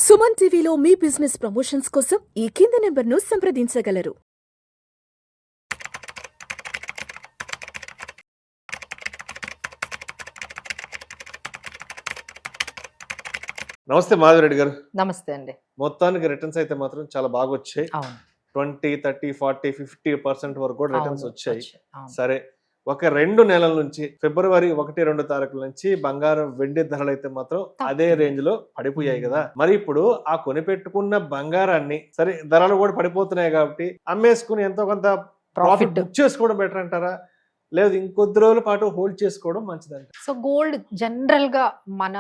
సుమన్ టీవీలో మీ business promotions కోసం ఈ కింది నెంబర్ను సంప్రదించగలరు. నమస్తే మాధవరెడ్డి గారు. నమస్తే అండి. మొత్తానికి రిటర్న్స్ అయితే మాత్రం చాలా బాగా వచ్చాయి. అవును. 20, 30, 40, 50% వరకు కూడా రిటర్న్స్ వచ్చాయి. అవును. సరే, ఒక 2 నెలల నుంచి ఫిబ్రవరి 1, 2 తారీఖుల నుంచి బంగారం వెండి ధరలు అయితే మాత్రం అదే రేంజ్ లో పడిపోయాయి కదా. మరి ఇప్పుడు ఆ కొనిపెట్టుకున్న బంగారాన్ని సరే ధరలు కూడా పడిపోతున్నాయి కాబట్టి అమ్మేసుకుని ఎంతో కొంత ప్రాఫిట్ బుక్ చేసుకోవడం బెటర్ అంటారా, లేదు ఇంకొద్ది రోజుల పాటు హోల్డ్ చేసుకోవడం మంచిదంట? సో గోల్డ్ జనరల్ గా మన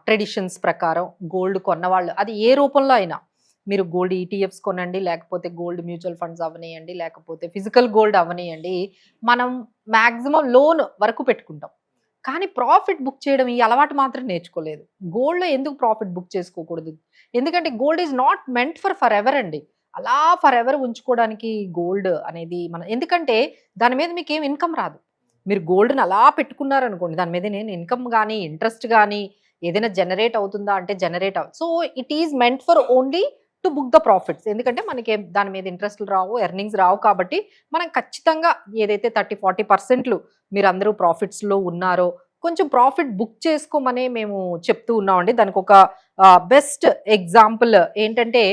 ట్రెడిషన్స్ ప్రకారం గోల్డ్ కొన్నవాళ్ళు అది ఏ రూపంలో అయినా మీరు గోల్డ్ ఈటీఎఫ్స్ కొనండి, లేకపోతే గోల్డ్ మ్యూచువల్ ఫండ్స్ అవనియండి, లేకపోతే ఫిజికల్ గోల్డ్ అవనియండి, మనం మ్యాక్సిమం లోన్ వరకు పెట్టుకుంటాం. కానీ ప్రాఫిట్ బుక్ చేయడం ఈ అలవాటు మాత్రం నేర్చుకోలేదు. గోల్డ్లో ఎందుకు ప్రాఫిట్ బుక్ చేసుకోకూడదు? ఎందుకంటే gold is not meant for ever అండి. అలా ఫర్ ఎవర్ ఉంచుకోవడానికి గోల్డ్ అనేది ఎందుకంటే దాని మీద మీకు ఏం ఇన్కమ్ రాదు. మీరు గోల్డ్ని అలా పెట్టుకున్నారనుకోండి, దాని మీద నేను ఇన్కమ్ కానీ ఇంట్రెస్ట్ కానీ ఏదైనా జనరేట్ అవుతుందా అంటే generate so it is meant for only to book the profits. ఎందుకంటే మనకి దాని మీద ఇంట్రెస్ట్లు రావు, ఎర్నింగ్స్ రావు. కాబట్టి మనం ఖచ్చితంగా ఏదైతే 30-40% మీరు అందరూ ప్రాఫిట్స్లో ఉన్నారో కొంచెం ప్రాఫిట్ బుక్ చేసుకోమనే మేము చెప్తూ ఉన్నామండి. దానికి ఒక బెస్ట్ ఎగ్జాంపుల్ ఏంటంటే,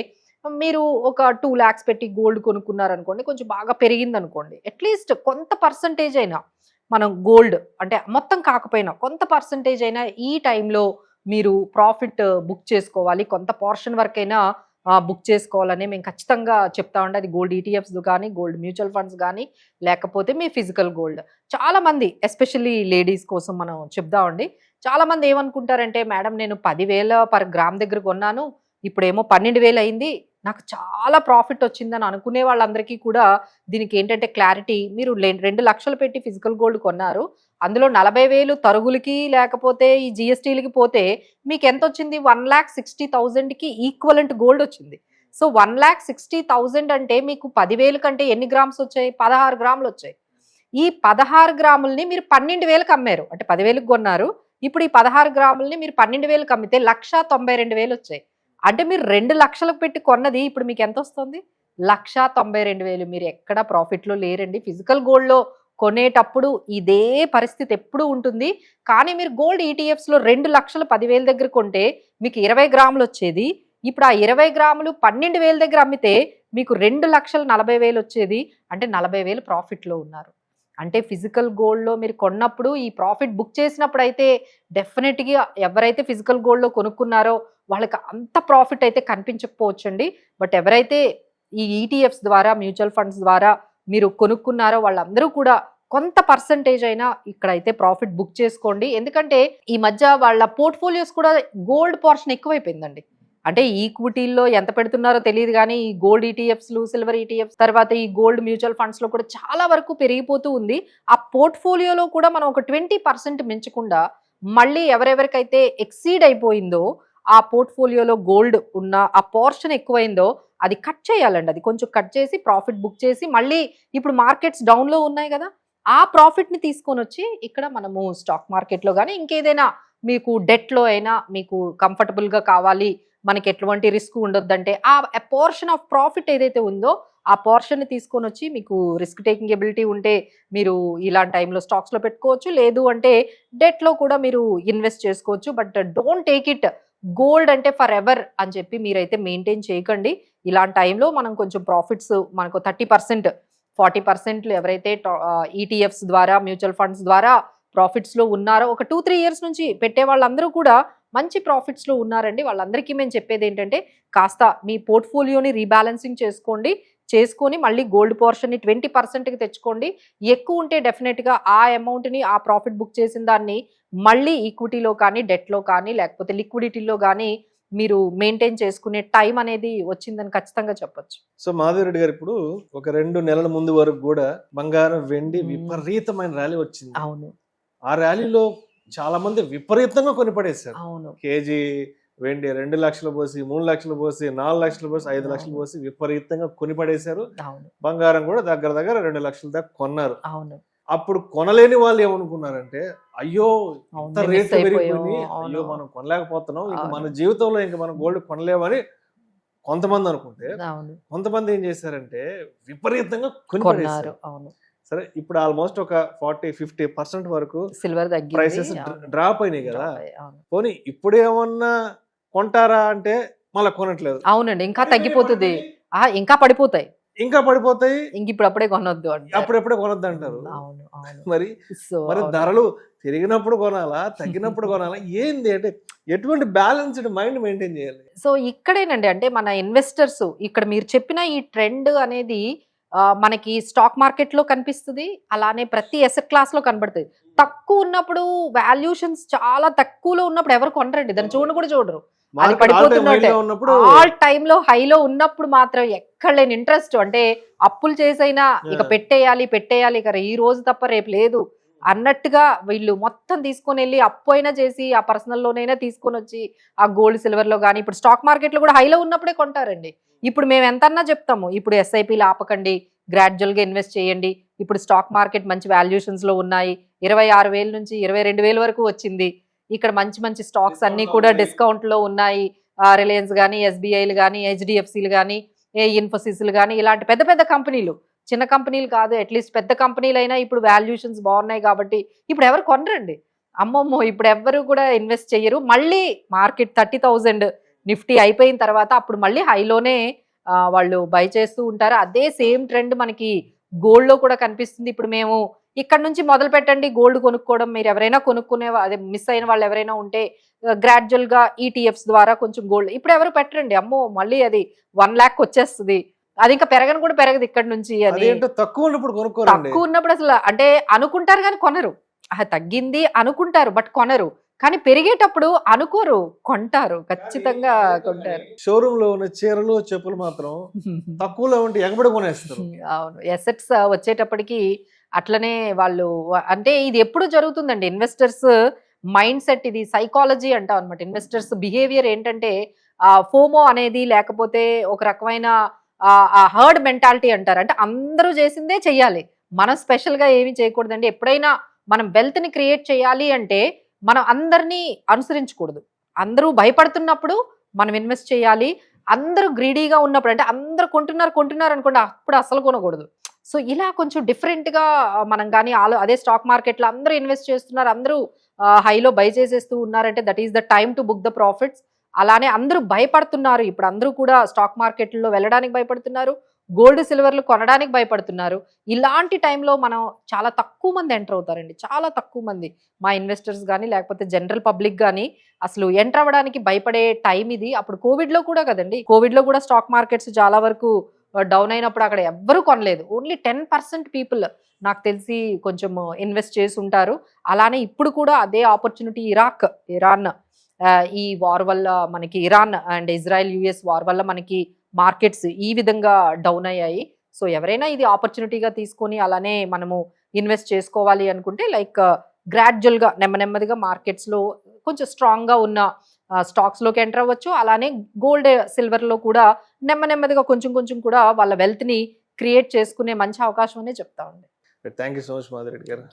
మీరు ఒక 2 lakhs పెట్టి గోల్డ్ కొనుక్కున్నారనుకోండి, కొంచెం బాగా పెరిగింది అనుకోండి, అట్లీస్ట్ కొంత పర్సంటేజ్ అయినా మనం గోల్డ్ అంటే మొత్తం కాకపోయినా కొంత పర్సంటేజ్ అయినా ఈ టైంలో మీరు ప్రాఫిట్ బుక్ చేసుకోవాలి. కొంత పోర్షన్ వరకైనా బుక్ చేసుకోవాలని మేము ఖచ్చితంగా చెప్తామండి. అది గోల్డ్ ఈటీఎఫ్స్ కానీ, గోల్డ్ మ్యూచువల్ ఫండ్స్ కానీ, లేకపోతే మీ ఫిజికల్ గోల్డ్. చాలామంది ఎస్పెషల్లీ లేడీస్ కోసం మనం చెప్దామండి. చాలామంది ఏమనుకుంటారంటే, మేడం నేను 10,000 పర్ గ్రామ్ దగ్గర కొన్నాను, ఇప్పుడేమో 12,000 అయింది, నాకు చాలా ప్రాఫిట్ వచ్చిందని అనుకునే వాళ్ళందరికీ కూడా దీనికి ఏంటంటే క్లారిటీ, మీరు 2 లక్షలు పెట్టి ఫిజికల్ గోల్డ్ కొన్నారు, అందులో 40,000 తరుగులకి లేకపోతే ఈ జిఎస్టీలకి పోతే మీకు ఎంత వచ్చింది? 1,60,000కి ఈక్వలెంట్ గోల్డ్ వచ్చింది. సో 1,60,000 అంటే మీకు 10,000 కంటే ఎన్ని గ్రామ్స్ వచ్చాయి? 16 గ్రాములు వచ్చాయి. ఈ 16 గ్రాములని మీరు 12,000కి అమ్మారు. అంటే 10,000కి కొన్నారు, ఇప్పుడు ఈ 16 గ్రాములని మీరు 12,000కి అమ్మితే 1,92,000 వచ్చాయి. అంటే మీరు 2 లక్షలకు పెట్టి కొన్నది ఇప్పుడు మీకు ఎంత వస్తుంది? 1,92,000. మీరు ఎక్కడ ప్రాఫిట్లో లేరండి. ఫిజికల్ గోల్డ్లో కొనేటప్పుడు ఇదే పరిస్థితి ఎప్పుడు ఉంటుంది. కానీ మీరు గోల్డ్ ఈటీఎఫ్స్లో 2 లక్షలు 10,000 దగ్గర కొంటే మీకు 20 గ్రాములు వచ్చేది. ఇప్పుడు ఆ 20 గ్రాములు 12,000 దగ్గర అమ్మితే మీకు 2,40,000 వచ్చేది. అంటే 40,000 ప్రాఫిట్లో ఉన్నారు. అంటే ఫిజికల్ గోల్డ్లో మీరు కొన్నప్పుడు ఈ ప్రాఫిట్ బుక్ చేసినప్పుడు అయితే డెఫినెట్గా ఎవరైతే ఫిజికల్ గోల్డ్లో కొనుక్కున్నారో వాళ్ళకి అంత ప్రాఫిట్ అయితే కనిపించకపోవచ్చండి. బట్ ఎవరైతే ఈ ఈటీఎఫ్స్ ద్వారా, మ్యూచువల్ ఫండ్స్ ద్వారా మీరు కొనుక్కున్నారో వాళ్ళందరూ కూడా కొంత పర్సంటేజ్ అయినా ఇక్కడైతే ప్రాఫిట్ బుక్ చేసుకోండి. ఎందుకంటే ఈ మధ్య వాళ్ళ పోర్ట్ఫోలియోస్ కూడా గోల్డ్ పోర్షన్ ఎక్కువైపోయిందండి. అంటే ఈక్విటీల్లో ఎంత పెడుతున్నారో తెలియదు కానీ ఈ గోల్డ్ ఈటీఎఫ్స్లు, సిల్వర్ ఈటీఎఫ్స్, తర్వాత ఈ గోల్డ్ మ్యూచువల్ ఫండ్స్లో కూడా చాలా వరకు పెరిగిపోతూ ఉంది. ఆ పోర్ట్ఫోలియోలో కూడా మనం ఒక 20% మించకుండా మళ్ళీ ఎవరెవరికైతే ఎక్సీడ్ అయిపోయిందో ఆ పోర్ట్ఫోలియోలో గోల్డ్ ఉన్న ఆ పోర్షన్ ఎక్కువైందో అది కట్ చేయాలండి. అది కొంచెం కట్ చేసి ప్రాఫిట్ బుక్ చేసి మళ్ళీ ఇప్పుడు మార్కెట్స్ డౌన్లో ఉన్నాయి కదా, ఆ ప్రాఫిట్ని తీసుకొని వచ్చి ఇక్కడ మనము స్టాక్ మార్కెట్లో కానీ ఇంకేదైనా మీకు డెట్లో అయినా మీకు కంఫర్టబుల్గా కావాలి, మనకి ఎటువంటి రిస్క్ ఉండొద్దంటే ఆ పోర్షన్ ఆఫ్ ప్రాఫిట్ ఏదైతే ఉందో ఆ పోర్షన్ని తీసుకొని వచ్చి మీకు రిస్క్ టేకింగ్ ఎబిలిటీ ఉంటే మీరు ఇలాంటి టైంలో స్టాక్స్లో పెట్టుకోవచ్చు, లేదు అంటే డెట్లో కూడా మీరు ఇన్వెస్ట్ చేసుకోవచ్చు. But don't take it gold అంటే ఫర్ ఎవర్ అని చెప్పి మీరైతే మెయింటైన్ చేయకండి. ఇలాంటి టైంలో మనం కొంచెం ప్రాఫిట్స్ మనకు 30%, 40% ఎవరైతే ఈటీఎఫ్స్ ద్వారా, మ్యూచువల్ ఫండ్స్ ద్వారా ప్రాఫిట్స్లో ఉన్నారో ఒక 2-3 years నుంచి పెట్టే వాళ్ళందరూ కూడా మంచి ప్రాఫిట్స్లో ఉన్నారండి. వాళ్ళందరికీ మేము చెప్పేది ఏంటంటే కాస్త మీ పోర్ట్ఫోలియోని రీబ్యాలెన్సింగ్ చేసుకొని మళ్ళీ గోల్డ్ పోర్షన్ని 20%కి తెచ్చుకోండి. ఎక్కువ ఉంటే డెఫినెట్గా ఆ అమౌంట్ని, ఆ ప్రాఫిట్ బుక్ చేసిన దాన్ని మళ్ళీ ఈక్విటీలో కానీ, డెట్లో కానీ, లేకపోతే లిక్విడిటీలో కానీ మీరు మెయింటైన్ చేసుకునే టైం అనేది వచ్చిందని ఖచ్చితంగా చెప్పొచ్చు. సో మాధవరెడ్డి గారు, ఇప్పుడు ఒక 2 నెలల ముందు వరకు కూడా బంగారం వెండి విపరీతమైన ర్యాలీ వచ్చింది. అవును. ఆ ర్యాలీలో చాలా మంది విపరీతంగా కొనిపడేశారు. అవును. కేజీ వెండి 2 లక్షలు పోసి, 3 లక్షలు పోసి, 4 లక్షలు పోసి, 5 లక్షలు పోసి విపరీతంగా కొనిపడేశారు. బంగారం కూడా దగ్గర 2 లక్షల దాకా కొన్నారు. అవును. అప్పుడు కొనలేని వాళ్ళు ఏమనుకున్నారంటే అయ్యో ఇంత అవును, రేట్లు miss అయిపోయాం. పెరిగిపోయి అవును. అయ్యో మనం కొనలేకపోతున్నాం ఇంక మన అవును. జీవితంలో ఇంక మనం గోల్డ్ కొనలేమని కొంతమంది అనుకుంటే, అవును, కొంతమంది ఏం చేశారంటే విపరీతంగా కొన్నారు. కొనిపడేశారు. అవును, సరే ఇప్పుడు ఆల్మోస్ట్ ఒక 40-50% వరకు సిల్వర్ తగ్గింది. ప్రైసెస్ అవును, డ్రాప్ అయినాయి కదా. drop అయ్యాయి. అవును. పోనీ ఇప్పుడు ఏమన్నా కొంటారా అంటే మళ్ళీ కొనట్లేదు. అవునండి, ఇంకా తగ్గిపోతుంది. ఇంకా పడిపోతాయి. ఇంకా పడిపోతాయి. ఇంక ఇప్పుడు అప్పుడే కొనొద్దు అంటారు. అప్పుడెప్పుడే కొనొద్దు అంటారు. అవును, అవును. మరి సో మరి ధరలు పెరిగినప్పుడు కొనాలా, తగ్గినప్పుడు కొనాలా, ఏంది అంటే ఎటువంటి బ్యాలెన్స్డ్ మైండ్ మెయింటైన్ చేయాలి? సో ఇక్కడేనండి, అంటే మన ఇన్వెస్టర్స్ ఇక్కడ మీరు చెప్పిన ఈ ట్రెండ్ అనేది మనకి స్టాక్ మార్కెట్ లో కనిపిస్తుంది, అలానే ప్రతి ఎసెట్ క్లాస్ లో కనబడుతుంది. తక్కువ ఉన్నప్పుడు వాల్యూషన్స్ చాలా తక్కువలో ఉన్నప్పుడు ఎవరు కొనరండి, దాన్ని చూడను కూడా చూడరు. అది మార్కెట్ ఆల్ టైమ్ పడిపోతున్నట్టే. హైలో ఉన్నప్పుడు ఆల్ టైమ్ లో హైలో ఉన్నప్పుడు మాత్రం ఎక్కడ లేని ఇంట్రెస్ట్, అంటే అప్పులు చేసైనా ఇక పెట్టేయాలి పెట్టేయాలి, ఇక ఈ రోజు తప్ప రేపు లేదు అన్నట్టుగా వీళ్ళు మొత్తం తీసుకొని వెళ్ళి అప్పు అయినా చేసి ఆ పర్సనల్ లోన్ అయినా తీసుకొని వచ్చి ఆ గోల్డ్ సిల్వర్ లో కానీ ఇప్పుడు స్టాక్ మార్కెట్ లో కూడా హైలో ఉన్నప్పుడే కొంటారండి. ఇప్పుడు మేము ఎంతన్నా చెప్తాము, ఇప్పుడు ఎస్ఐపీలు ఆపకండి, గ్రాడ్యువల్ గా ఇన్వెస్ట్ చేయండి, ఇప్పుడు స్టాక్ మార్కెట్ మంచి వాల్యూషన్స్ లో ఉన్నాయి, 26,000 నుంచి 22,000 వరకు వచ్చింది, ఇక్కడ మంచి మంచి స్టాక్స్ అన్ని కూడా డిస్కౌంట్ లో ఉన్నాయి, రిలయన్స్ కానీ, ఎస్బీఐలు కానీ, హెచ్డిఎఫ్సిలు కానీ, ఇన్ఫోసిస్లు కానీ, ఇలాంటి పెద్ద పెద్ద కంపెనీలు, చిన్న కంపెనీలు కాదు, అట్లీస్ట్ పెద్ద కంపెనీలు అయినా ఇప్పుడు వాల్యూషన్స్ బాగున్నాయి కాబట్టి ఇప్పుడు ఎవరు కొనరండి. అమ్మమ్మో ఇప్పుడు ఎవరు కూడా ఇన్వెస్ట్ చెయ్యరు. మళ్ళీ మార్కెట్ 30,000 నిఫ్టీ అయిపోయిన తర్వాత అప్పుడు మళ్ళీ హైలోనే వాళ్ళు బై చేస్తూ ఉంటారు. అదే సేమ్ ట్రెండ్ మనకి గోల్డ్ లో కూడా కనిపిస్తుంది. ఇప్పుడు మేము ఇక్కడ నుంచి మొదలు పెట్టండి గోల్డ్ కొనుక్కోవడం, మీరు ఎవరైనా కొనుక్కునే అదే మిస్ అయిన వాళ్ళు ఎవరైనా ఉంటే గ్రాడ్యువల్ గా ఈటీఎఫ్స్ ద్వారా కొంచెం గోల్డ్ ఇప్పుడు ఎవరు పెట్టరండి. అమ్మో మళ్ళీ అది 1 lakh వచ్చేస్తుంది, అది ఇంకా పెరగను కూడా పెరగదు ఇక్కడ నుంచి అని. అదేంటో తక్కువ ఉన్నప్పుడు కొనుక్కోరండి. తక్కువ ఉన్నప్పుడు అసలు అంటే అనుకుంటారు కానీ కొనరు. తగ్గింది అనుకుంటారు బట్ కొనరు, కానీ పెరిగేటప్పుడు అనుకోరు, కొంటారు, ఖచ్చితంగా కొంటారు. షోరూమ్ లో ఉన్న చీరలు చెప్పులు మాత్రం తక్కువలో ఉంటే ఎగబడి కొనేస్తారు. అవును, ఎసెట్స్ వచ్చేటప్పటికి అట్లనే వాళ్ళు అంటే ఇది ఎప్పుడు జరుగుతుందండి. ఇన్వెస్టర్స్ మైండ్ సెట్, ఇది సైకాలజీ అంటాం అనమాట. ఇన్వెస్టర్స్ బిహేవియర్ ఏంటంటే ఫోమో అనేది, లేకపోతే ఒక రకమైన హర్డ్ మెంటాలిటీ అంటారు. అంటే అందరూ చేసిందే చెయ్యాలి, మనం స్పెషల్ గా ఏమి చేయకూడదండి. ఎప్పుడైనా మనం వెల్త్ ని క్రియేట్ చేయాలి అంటే మనం అందరినీ అనుసరించకూడదు. అందరూ భయపడుతున్నప్పుడు మనం ఇన్వెస్ట్ చేయాలి. అందరూ గ్రీడీగా ఉన్నప్పుడు, అంటే అందరూ కొంటున్నారు అనుకోండి, అప్పుడు అసలు కొనకూడదు. సో ఇలా కొంచెం డిఫరెంట్ గా మనం కానీ అదే స్టాక్ మార్కెట్ లో అందరూ ఇన్వెస్ట్ చేస్తున్నారు, అందరూ హైలో బై చేసేస్తూ ఉన్నారంటే that is the time to book the profits. అలానే అందరూ భయపడుతున్నారు, ఇప్పుడు అందరూ కూడా స్టాక్ మార్కెట్లో వెళ్ళడానికి భయపడుతున్నారు, గోల్డ్ సిల్వర్లు కొనడానికి భయపడుతున్నారు. ఇలాంటి టైంలో మనం చాలా తక్కువ మంది ఎంటర్ అవుతారండి, చాలా తక్కువ మంది. మా ఇన్వెస్టర్స్ కానీ లేకపోతే జనరల్ పబ్లిక్ కానీ అసలు ఎంటర్ అవ్వడానికి భయపడే టైం ఇది. అప్పుడు కోవిడ్లో కూడా కదండి, కోవిడ్లో కూడా స్టాక్ మార్కెట్స్ చాలా వరకు డౌన్ అయినప్పుడు అక్కడ ఎవ్వరూ కొనలేదు. ఓన్లీ 10% పీపుల్ నాకు తెలిసి కొంచెం ఇన్వెస్ట్ చేసి ఉంటారు. అలానే ఇప్పుడు కూడా అదే ఆపర్చునిటీ ఇరాన్ ఈ వార్ వల్ల మనకి, Iran and Israel US war వల్ల మనకి మార్కెట్స్ ఈ విధంగా డౌన్ అయ్యాయి. సో ఎవరైనా ఇది ఆపర్చునిటీగా తీసుకొని అలానే మనము ఇన్వెస్ట్ చేసుకోవాలి అనుకుంటే లైక్ గ్రాడ్యువల్గా నెమ్మదిగా మార్కెట్స్లో కొంచెం స్ట్రాంగ్గా ఉన్న స్టాక్స్లోకి ఎంటర్ అవ్వచ్చు. అలానే గోల్డ్ సిల్వర్లో కూడా నెమ్మదిగా కొంచెం కూడా వాళ్ళ వెల్త్ని క్రియేట్ చేసుకునే మంచి అవకాశం అనే చెప్తా ఉంది. Thank you so much Madhu Reddy గారు.